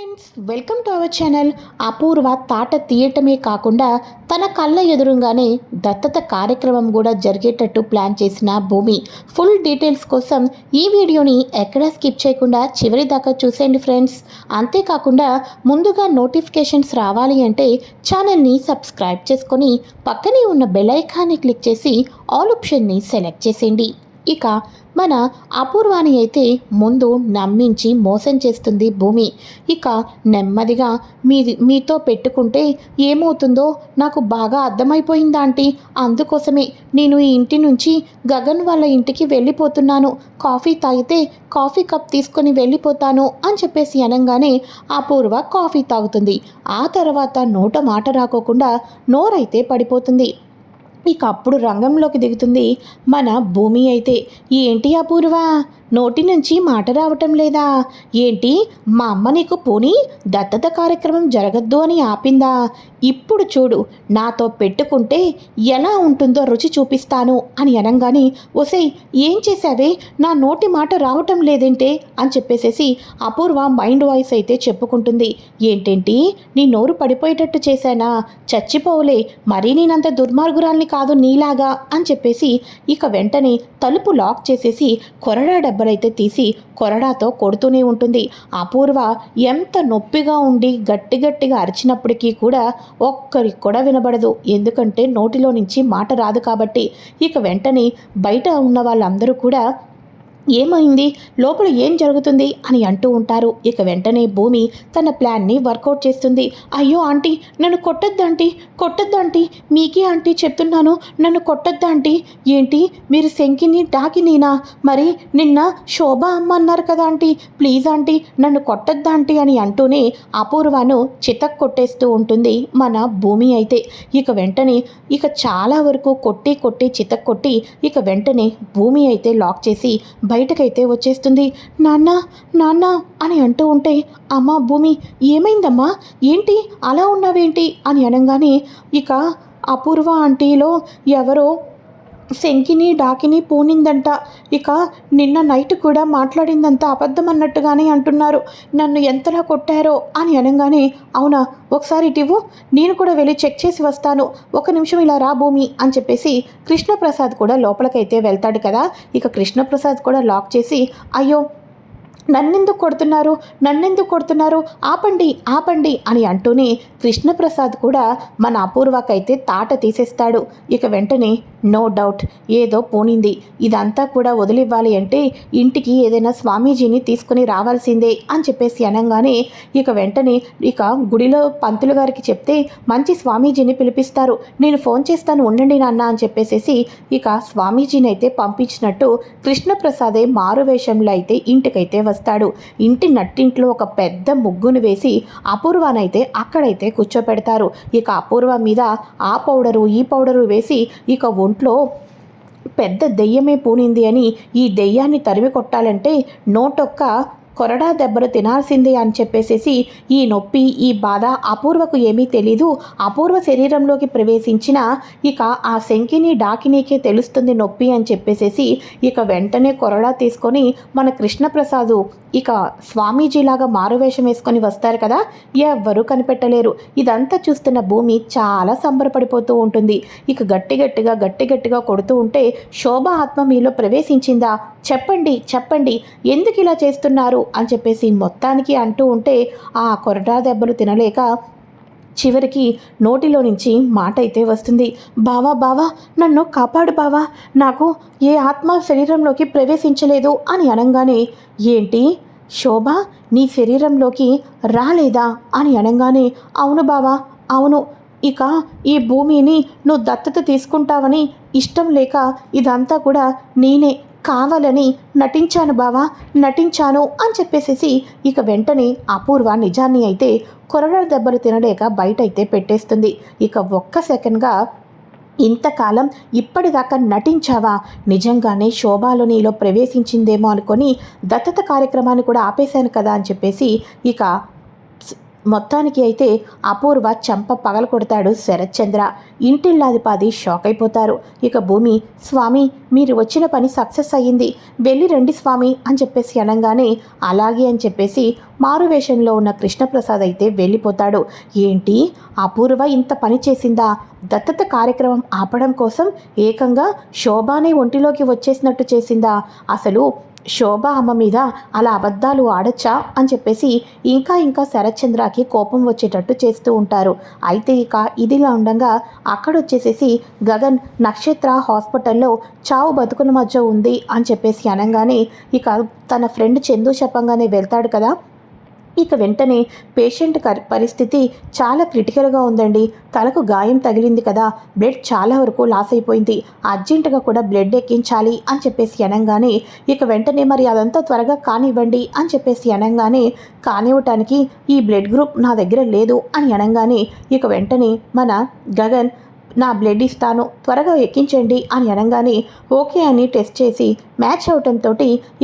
Friends, welcome to our channel. అపూర్వ తాట తీయటమే కాకుండా తన కళ్ళ ఎదురుగానే దత్తత కార్యక్రమం కూడా జరిగేటట్టు ప్లాన్ చేసిన భూమి. ఫుల్ డీటెయిల్స్ కోసం ఈ వీడియోని ఎక్కడా స్కిప్ చేయకుండా చివరి దాకా చూసేయండి ఫ్రెండ్స్. అంతేకాకుండా ముందుగా నోటిఫికేషన్స్ రావాలి అంటే ఛానల్ని సబ్స్క్రైబ్ చేసుకొని పక్కనే ఉన్న బెల్ ఐకాన్ని క్లిక్ చేసి ఆల్ ఆప్షన్ని సెలెక్ట్ చేసేయండి. ఇక మన అపూర్వాని అయితే ముందు నమ్మించి మోసం చేస్తుంది భూమి. ఇక నెమ్మదిగా మీతో పెట్టుకుంటే ఏమవుతుందో నాకు బాగా అర్థమైపోయింది ఆంటీ. అందుకోసమే నేను ఈ ఇంటి నుంచి గగన్ వాళ్ళ ఇంటికి వెళ్ళిపోతున్నాను. కాఫీ తాగితే కాఫీ కప్ తీసుకొని వెళ్ళిపోతాను అని చెప్పేసి అనగానే అపూర్వ కాఫీ తాగుతుంది. ఆ తర్వాత నోట మాట రాకోకుండా నోరైతే పడిపోతుంది. ఇక అప్పుడు రంగంలోకి దిగుతుంది మన భూమి అయితే. ఏంటి అపూర్వ, నోటి నుంచి మాట రావటం లేదా ఏంటి? మా అమ్మ నీకు పోనీ దత్తత కార్యక్రమం జరగద్దు అని ఆపిందా? ఇప్పుడు చూడు, నాతో పెట్టుకుంటే ఎలా ఉంటుందో రుచి చూపిస్తాను అని అనగానే, ఒసేయ్ ఏం చేశావే, నా నోటి మాట రావటం లేదేంటే అని చెప్పేసేసి అపూర్వ మైండ్ వాయిస్ అయితే చెప్పుకుంటుంది. ఏంటేంటి, నీ నోరు పడిపోయేటట్టు చేశానా? చచ్చిపోవలే, మరీ నేనంత దుర్మార్గురాల్ని కాదు నీలాగా అని చెప్పేసి ఇక వెంటనే తలుపు లాక్ చేసేసి కొరడా డబ్బలైతే తీసి కొరడాతో కొడుతూనే ఉంటుంది. అపూర్వ ఎంత నొప్పిగా ఉండి గట్టి గట్టిగా అరిచినప్పటికీ కూడా ఒక్కరికి కూడా వినబడదు. ఎందుకంటే నోటిలో నుంచి మాట రాదు కాబట్టి. ఇక వెంటనే బయట ఉన్న వాళ్ళందరూ కూడా ఏమైంది, లోపల ఏం జరుగుతుంది అని అంటూ ఉంటారు. ఇక వెంటనే భూమి తన ప్లాన్ని వర్కౌట్ చేస్తుంది. అయ్యో ఆంటీ, నన్ను కొట్టొద్దాంటీ, కొట్టొద్దాంటీ, మీకే ఆంటీ చెప్తున్నాను, నన్ను కొట్టొద్దాంటీ. ఏంటి, మీరు శంకిని డాకినీనా? మరి నిన్న శోభ అమ్మ అన్నారు కదా ఆంటీ, ప్లీజ్ ఆంటీ నన్ను కొట్టొద్దాంటీ అని అంటూనే అపూర్వను చితక్ కొట్టేస్తూ ఉంటుంది మన భూమి అయితే. ఇక వెంటనే ఇక చాలా వరకు కొట్టి కొట్టి చితక్ కొట్టి ఇక వెంటనే భూమి అయితే లాక్ చేసి బయటకైతే వచ్చేస్తుంది. నాన్న నాన్న అని అంటూ ఉంటే, అమ్మ భూమి ఏమైందమ్మా, ఏంటి అలా ఉన్నావేంటి అని అనగానే ఇక అపూర్వ ఆంటీలో ఎవరో శంకిని డాకిని పూనిందంట. ఇక నిన్న నైట్ కూడా మాట్లాడిందంతా అబద్ధం అన్నట్టుగానే అంటున్నారు. నన్ను ఎంతలా కొట్టారో అని అనగానే, అవునా, ఒకసారి ఇటివ్వు, నేను కూడా వెళ్ళి చెక్ చేసి వస్తాను, ఒక నిమిషం ఇలా రా భూమి అని చెప్పేసి కృష్ణప్రసాద్ కూడా లోపలికైతే వెళ్తాడు కదా. ఇక కృష్ణప్రసాద్ కూడా లాక్ చేసి, అయ్యో నన్నెందుకు కొడుతున్నారు, నన్నెందుకు కొడుతున్నారు, ఆపండి ఆపండి అని అంటూనే కృష్ణప్రసాద్ కూడా మన అపూర్వకైతే తాట తీసేస్తాడు. ఇక వెంటనే నో డౌట్ ఏదో పోనింది, ఇదంతా కూడా వదిలివ్వాలి అంటే ఇంటికి ఏదైనా స్వామీజీని తీసుకుని రావాల్సిందే అని చెప్పేసి అనగానే ఇక వెంటనే ఇక గుడిలో పంతులు గారికి చెప్తే మంచి స్వామీజీని పిలిపిస్తారు, నేను ఫోన్ చేస్తాను ఉండండి నాన్న అని చెప్పేసేసి ఇక స్వామీజీని అయితే పంపించినట్టు కృష్ణప్రసాదే మారువేషంలో అయితే ఇంటికైతే వస్తాడు. ఇంటి నట్టింట్లో ఒక పెద్ద ముగ్గును వేసి అపూర్వనైతే అక్కడైతే కూర్చోపెడతారు. ఇక అపూర్వ మీద ఆ పౌడరు ఈ పౌడరు వేసి ఇక ఒంట్లో పెద్ద దెయ్యమే పూనింది అని ఈ దెయ్యాన్ని తరిమి కొట్టాలంటే నోటొక్క కొరడా దెబ్బలు తినాల్సిందే అని చెప్పేసేసి ఈ నొప్పి ఈ బాధ అపూర్వకు ఏమీ తెలీదు. అపూర్వ శరీరంలోకి ప్రవేశించిన ఇక ఆ శంకిని డాకినీకే తెలుస్తుంది నొప్పి అని చెప్పేసేసి ఇక వెంటనే కొరడా తీసుకొని మన కృష్ణప్రసాదు ఇక స్వామీజీలాగా మారువేషం వేసుకొని వస్తారు కదా, ఎవ్వరూ కనిపెట్టలేరు. ఇదంతా చూస్తున్న భూమి చాలా సంబరపడిపోతూ ఉంటుంది. ఇక గట్టి గట్టిగా కొడుతూ ఉంటే, శోభ ఆత్మ మీలో ప్రవేశించిందా, చెప్పండి చెప్పండి, ఎందుకు ఇలా చేస్తున్నారు అని చెప్పేసి మొత్తానికి అంటూ ఉంటే ఆ కొరడా దెబ్బలు తినలేక చివరికి నోటిలో నుంచి మాట అయితే వస్తుంది. బావా బావా నన్ను కాపాడు బావా, నాకు ఏ ఆత్మ శరీరంలోకి ప్రవేశించలేదు అని అనగానే, ఏంటి శోభ నీ శరీరంలోకి రాలేదా అని అనగానే, అవును బావా అవును, ఇక ఈ భూమిని నువ్వు దత్తత తీసుకుంటావని ఇష్టం లేక ఇదంతా కూడా నేనే కావాలని నటించాను బావా, నటించాను అని చెప్పేసేసి ఇక వెంటనే అపూర్వ నిజాన్ని అయితే కొరడా దెబ్బలు తినలేక బయట అయితే పెట్టేస్తుంది. ఇక ఒక్క సెకండ్గా, ఇంతకాలం ఇప్పటిదాకా నటించావా, నిజంగానే శోభాలో నీలో ప్రవేశించిందేమో అనుకొని దత్తత కార్యక్రమాన్ని కూడా ఆపేశాను కదా అని చెప్పేసి ఇక మొత్తానికి అయితే అపూర్వ చెంప పగలకొడతాడు శరత్చంద్ర. ఇంటిల్లాదిపాది షాక్ అయిపోతారు. ఇక భూమి, స్వామి మీరు వచ్చిన పని సక్సెస్ అయ్యింది, వెళ్ళి రండి స్వామి అని చెప్పేసి అనగానే అలాగే అని చెప్పేసి మారువేషంలో ఉన్న కృష్ణప్రసాద్ అయితే వెళ్ళిపోతాడు. ఏంటి, అపూర్వ ఇంత పని చేసిందా? దత్తత కార్యక్రమం ఆపడం కోసం ఏకంగా శోభానే ఒంటిలోకి వచ్చేసినట్టు చేసిందా? అసలు శోభ అమ్మ మీద అలా అబద్ధాలు ఆడచ్చా అని చెప్పేసి ఇంకా శరత్చంద్రకి కోపం వచ్చేటట్టు చేస్తూ ఉంటారు. అయితే ఇక ఇదిలా ఉండగా అక్కడొచ్చేసేసి గగన్ నక్షత్ర హాస్పిటల్లో చావు బతుకుల మధ్య ఉంది అని చెప్పేసి అనగానే ఇక తన ఫ్రెండ్ చందు చెప్పంగానే వెళ్తాడు కదా. ఇక వెంటనే పేషెంట్ పరిస్థితి చాలా క్రిటికల్గా ఉందండి, తలకు గాయం తగిలింది కదా, బ్లడ్ చాలా వరకు లాస్ అయిపోయింది, అర్జెంటుగా కూడా బ్లడ్ ఎక్కించాలి అని చెప్పేసి అనగానే ఇక వెంటనే మరి అదంతా త్వరగా కానివ్వండి అని చెప్పేసి అనగానే కానివ్వటానికి ఈ బ్లడ్ గ్రూప్ నా దగ్గర లేదు అని అనగానే ఇక వెంటనే మన గగన్ నా బ్లడ్ ఇస్తాను త్వరగా ఎక్కించండి అని అనగానే ఓకే అని టెస్ట్ చేసి మ్యాచ్ అవటంతో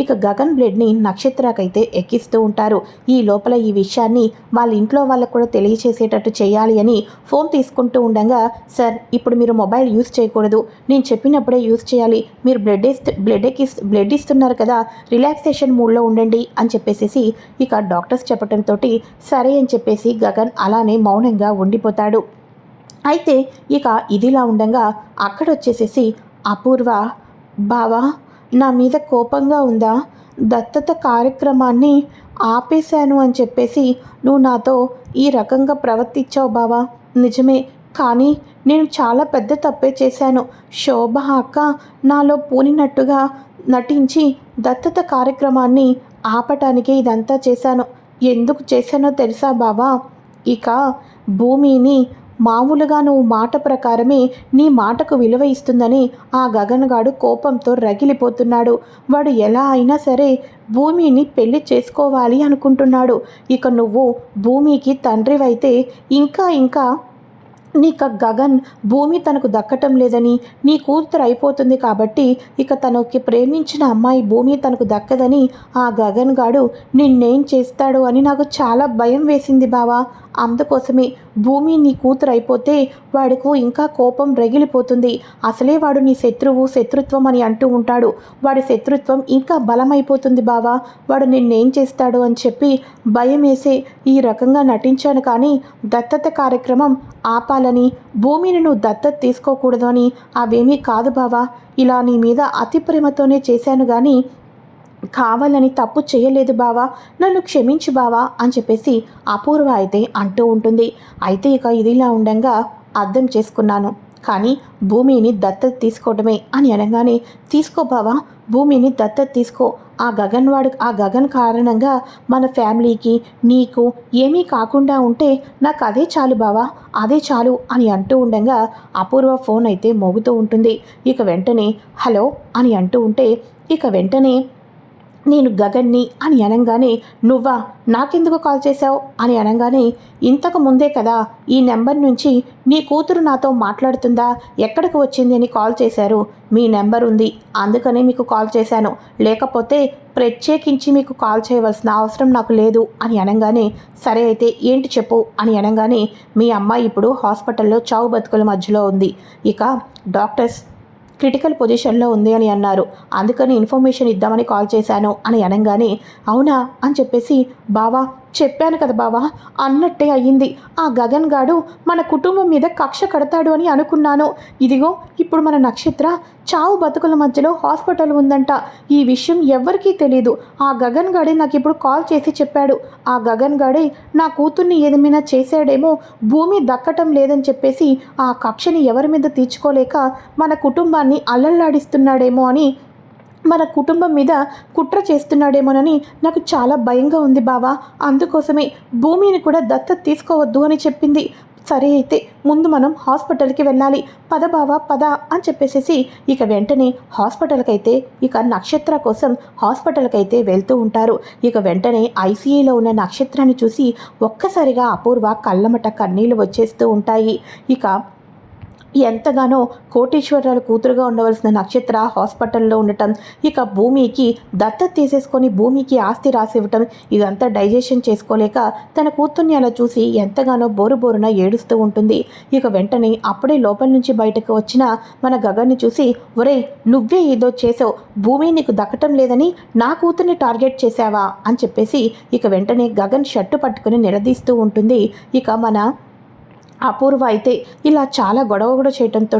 ఇక గగన్ బ్లడ్ని నక్షత్రకైతే ఎక్కిస్తూ ఉంటారు. ఈ లోపల ఈ విషయాన్ని వాళ్ళ ఇంట్లో వాళ్ళకు కూడా తెలియచేసేటట్టు చేయాలి అని ఫోన్ తీసుకుంటూ ఉండగా, సార్ ఇప్పుడు మీరు మొబైల్ యూస్ చేయకూడదు, నేను చెప్పినప్పుడే యూస్ చేయాలి, మీరు బ్లడ్ ఇస్తున్నారు కదా, రిలాక్సేషన్ మూడ్లో ఉండండి అని చెప్పేసి ఇక డాక్టర్స్ చెప్పడంతో సరే అని చెప్పేసి గగన్ అలానే మౌనంగా ఉండిపోతాడు. అయితే ఇక ఇదిలా ఉండగా అక్కడొచ్చేసేసి అపూర్వ, బావా నా మీద కోపంగా ఉందా? దత్తత కార్యక్రమాన్ని ఆపేశాను అని చెప్పేసి నువ్వు నాతో ఈ రకంగా ప్రవర్తించావు బావా, నిజమే, కానీ నేను చాలా పెద్ద తప్పే చేశాను. శోభ అక్క నాలో పూనినట్టుగా నటించి దత్తత కార్యక్రమాన్ని ఆపటానికే ఇదంతా చేశాను. ఎందుకు చేశానో తెలుసా బావా? ఇక భూమిని మామూలుగా నువ్వు మాట ప్రకారమే నీ మాటకు విలువ ఇస్తుందని ఆ గగన్గాడు కోపంతో రగిలిపోతున్నాడు. వాడు ఎలా అయినా సరే భూమిని పెళ్లి చేసుకోవాలి అనుకుంటున్నాడు. ఇక నువ్వు భూమికి తండ్రివైతే ఇంకా నీకు గగన్ భూమి తనకు దక్కటం లేదని, నీ కూతురు అయిపోతుంది కాబట్టి ఇక తనకి ప్రేమించిన అమ్మాయి భూమి తనకు దక్కదని ఆ గగన్ గాడు నిన్నేం చేస్తాడు అని నాకు చాలా భయం వేసింది బావా. అందుకోసమే భూమి నీ కూతురు అయిపోతే వాడికి ఇంకా కోపం రగిలిపోతుంది. అసలే వాడు నీ శత్రుత్వం అని అంటూ ఉంటాడు. వాడి శత్రుత్వం ఇంకా బలమైపోతుంది బావా. వాడు నిన్నేం చేస్తాడు అని చెప్పి భయం వేసే ఈ రకంగా నటించాను. కానీ దత్తత కార్యక్రమం ఆపాలని, భూమిని నువ్వు దత్తత తీసుకోకూడదు అని అవేమీ కాదు బావా. ఇలా నీ మీద అతి ప్రేమతోనే చేశాను కానీ కావాలని తప్పు చేయలేదు బావా, నన్ను క్షమించు బావా అని చెప్పేసి అపూర్వ అయితే అంటూ ఉంటుంది. అయితే ఇక ఇదిలా ఉండగా అర్థం చేసుకున్నాను, కానీ భూమిని దత్తత తీసుకోవడమే అని అనగానే తీసుకో బావా, భూమిని దత్తత తీసుకో. ఆ గగన్ కారణంగా మన ఫ్యామిలీకి నీకు ఏమీ కాకుండా ఉంటే నాకు అదే చాలు బావా, అదే చాలు అని అంటూ ఉండగా అపూర్వ ఫోన్ అయితే మోగుతూ ఉంటుంది. ఇక వెంటనే హలో అని అంటూ ఉంటే ఇక వెంటనే నేను గగన్ని అని అనగానే నువ్వా, నాకెందుకు కాల్ చేశావు అని అనగానే ఇంతకు ముందే కదా ఈ నెంబర్ నుంచి నీ కూతురు నాతో మాట్లాడుతుందా, ఎక్కడికి వచ్చింది అని కాల్ చేశారు. మీ నెంబర్ ఉంది అందుకనే మీకు కాల్ చేశాను, లేకపోతే ప్రత్యేకించి మీకు కాల్ చేయవలసిన అవసరం నాకు లేదు అని అనగానే సరే అయితే ఏంటి చెప్పు అని అనగానే మీ అమ్మాయి ఇప్పుడు హాస్పిటల్లో చావు బతుకుల మధ్యలో ఉంది, ఇక డాక్టర్స్ క్రిటికల్ పొజిషన్లో ఉంది అని అన్నారు, అందుకని ఇన్ఫర్మేషన్ ఇద్దామని కాల్ చేశాను అని అనగానే అవునా అని చెప్పేసి బావా చెప్పాను కదా బావా, అన్నట్టే అయ్యింది. ఆ గగన్ గాడు మన కుటుంబం మీద కక్ష కడతాడు అని అనుకున్నాను. ఇదిగో ఇప్పుడు మన నక్షత్ర చావు బతుకుల మధ్యలో హాస్పిటల్ ఉందంట. ఈ విషయం ఎవ్వరికీ తెలీదు. ఆ గగన్ గాడే నాకు ఇప్పుడు కాల్ చేసి చెప్పాడు. ఆ గగన్ గాడే నా కూతుర్ని ఏదేమైనా చేశాడేమో, భూమి దక్కటం లేదని చెప్పేసి ఆ కక్షని ఎవరి మీద తీర్చుకోలేక మన కుటుంబాన్ని అల్లల్లాడిస్తున్నాడేమో అని, మన కుటుంబం మీద కుట్ర చేస్తున్నాడేమోనని నాకు చాలా భయంగా ఉంది బావా. అందుకోసమే భూమిని కూడా దత్తత తీసుకోవద్దు అని చెప్పింది. సరే అయితే ముందు మనం హాస్పిటల్కి వెళ్ళాలి, పద బావా పద అని చెప్పేసి ఇక వెంటనే హాస్పిటల్కి అయితే ఇక నక్షత్ర కోసం హాస్పిటల్కి అయితే వెళ్తూ ఉంటారు. ఇక వెంటనే ఐసీయూలో ఉన్న నక్షత్రాన్ని చూసి ఒక్కసారిగా అపూర్వ కళ్ళమట కన్నీళ్ళు వచ్చేస్తూ ఉంటాయి. ఇక ఎంతగానో కోటీశ్వరరాలు కూతురుగా ఉండవలసిన నక్షత్ర హాస్పిటల్లో ఉండటం, ఇక భూమికి దత్తత తీసేసుకొని భూమికి ఆస్తి రాసివ్వటం, ఇదంతా డైజెషన్ చేసుకోలేక తన కూతుర్ని అలా చూసి ఎంతగానో బోరున ఏడుస్తూ ఉంటుంది. ఇక వెంటనే అప్పుడే లోపల నుంచి బయటకు వచ్చిన మన గగన్ని చూసి, ఒరేయ్ నువ్వే ఏదో చేసావు, భూమి నీకు దక్కటం లేదని నా కూతుర్ని టార్గెట్ చేశావా అని చెప్పేసి ఇక వెంటనే గగన్ షర్టు పట్టుకుని నిలదీస్తూ ఉంటుంది. ఇక మన అపూర్వ అయితే ఇలా చాలా గొడవ చేయటంతో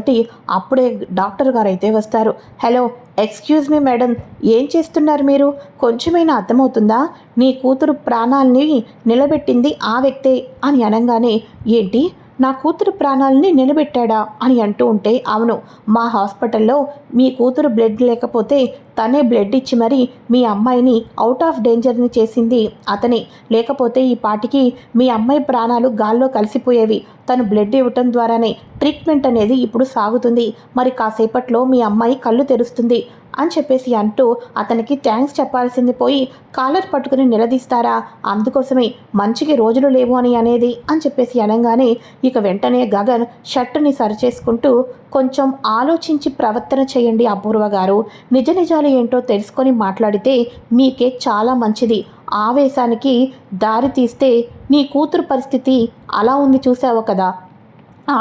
అప్పుడే డాక్టర్ గారు అయితే వస్తారు. హలో, ఎక్స్క్యూజ్ మీ మేడం, ఏం చేస్తున్నారు మీరు? కొంచెమైనా అర్థమవుతుందా? నీ కూతురు ప్రాణాలని నిలబెట్టింది ఆ వ్యక్తే అని అనగానే, ఏంటి నా కూతురు ప్రాణాలని నిలబెట్టాడా అని అంటూ ఉంటే, అవును, మా హాస్పిటల్లో మీ కూతురు బ్లడ్ లేకపోతే తనే బ్లడ్ ఇచ్చి మరి మీ అమ్మాయిని అవుట్ ఆఫ్ డేంజర్ని చేసింది అతనే. లేకపోతే ఈ పాటికి మీ అమ్మాయి ప్రాణాలు గాల్లో కలిసిపోయేవి. తను బ్లడ్ ఇవ్వటం ద్వారానే ట్రీట్మెంట్ అనేది ఇప్పుడు సాగుతుంది. మరి కాసేపట్లో మీ అమ్మాయి కళ్ళు తెరుస్తుంది అని చెప్పేసి అంటూ అతనికి థ్యాంక్స్ చెప్పాల్సింది పోయి కాలర్ పట్టుకుని నిలదీస్తారా? అందుకోసమే మంచికి రోజులు లేవు అని అనేది అని చెప్పేసి అనగానే ఇక వెంటనే గగన్ షర్టుని సరిచేసుకుంటూ, కొంచెం ఆలోచించి ప్రవర్తన చేయండి అపూర్వ గారు, నిజ నిజాలు ఏంటో తెలుసుకొని మాట్లాడితే మీకే చాలా మంచిది. ఆవేశానికి దారి తీస్తే నీ కూతురు పరిస్థితి అలా ఉంది చూసావు కదా,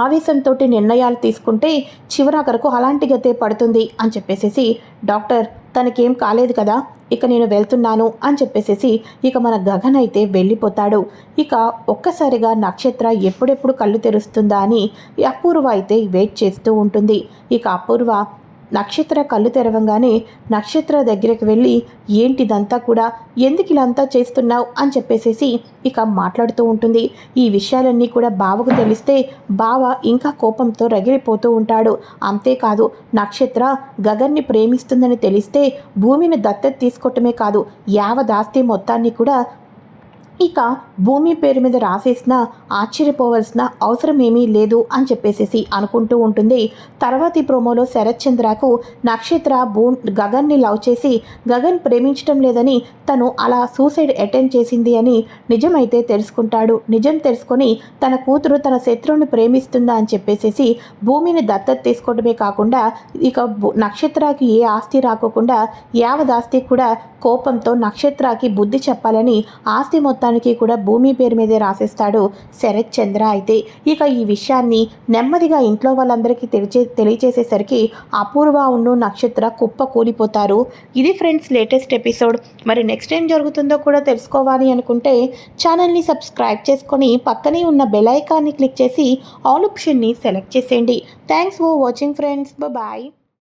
ఆవేశంతో నిర్ణయాలు తీసుకుంటే చివరాఖరకు అలాంటి గతే పడుతుంది అని చెప్పేసేసి, డాక్టర్ తనకేం కాలేదు కదా, ఇక నేను వెళ్తున్నాను అని చెప్పేసేసి ఇక మన గగన్ అయితే వెళ్ళిపోతాడు. ఇక ఒక్కసారిగా నక్షత్ర ఎప్పుడెప్పుడు కళ్ళు తెరుస్తుందా అని అపూర్వ అయితే వెయిట్ చేస్తూ ఉంటుంది. ఇక అపూర్వ నక్షత్ర కళ్ళు తెరవంగానే నక్షత్ర దగ్గరికి వెళ్ళి, ఏంటిదంతా కూడా, ఎందుకు ఇలాంతా చేస్తున్నావు అని చెప్పేసేసి ఇక మాట్లాడుతూ ఉంటుంది. ఈ విషయాలన్నీ కూడా బావకు తెలిస్తే బావ ఇంకా కోపంతో రగిలిపోతూ ఉంటాడు. అంతేకాదు, నక్షత్ర గగన్ని ప్రేమిస్తుందని తెలిస్తే భూమిని దత్తత తీసుకోవటమే కాదు, యావదాస్తి మొత్తాన్ని కూడా ఇక భూమి పేరు మీద రాసేసిన ఆశ్చర్యపోవలసిన అవసరం ఏమీ లేదు అని చెప్పేసేసి అనుకుంటూ ఉంటుంది. తర్వాతి ప్రోమోలో శరత్ చంద్రకు నక్షత్ర గగన్ని లవ్ చేసి గగన్ ప్రేమించడం లేదని తను అలా సూసైడ్ అటెంప్ట్ చేసింది అని నిజమైతే తెలుసుకుంటాడు. నిజం తెలుసుకొని తన కూతురు తన శత్రువుని ప్రేమిస్తుందా అని చెప్పేసేసి భూమిని దత్తత తీసుకోవడమే కాకుండా ఇక నక్షత్రకి ఏ ఆస్తి రాకోకుండా యావదాస్తి కూడా కోపంతో నక్షత్రకి బుద్ధి చెప్పాలని ఆస్తి మొత్తానికి కూడా భూమి పేరు మీదే రాసేస్తాడు శరత్ చంద్ర. అయితే ఇక ఈ విషయాన్ని నెమ్మదిగా ఇంట్లో వాళ్ళందరికీ తెలియచేసేసరికి అపూర్వ ఉన్ను నక్షత్ర కుప్ప కూలిపోతారు. ఇది ఫ్రెండ్స్ లేటెస్ట్ ఎపిసోడ్. మరి నెక్స్ట్ ఏం జరుగుతుందో కూడా తెలుసుకోవాలి అనుకుంటే ఛానల్ని సబ్స్క్రైబ్ చేసుకొని పక్కనే ఉన్న బెల్ ఐకాన్ని క్లిక్ చేసి ఆల్ ఆప్షన్ని సెలెక్ట్ చేసేయండి. Thanks for watching friends. Bye.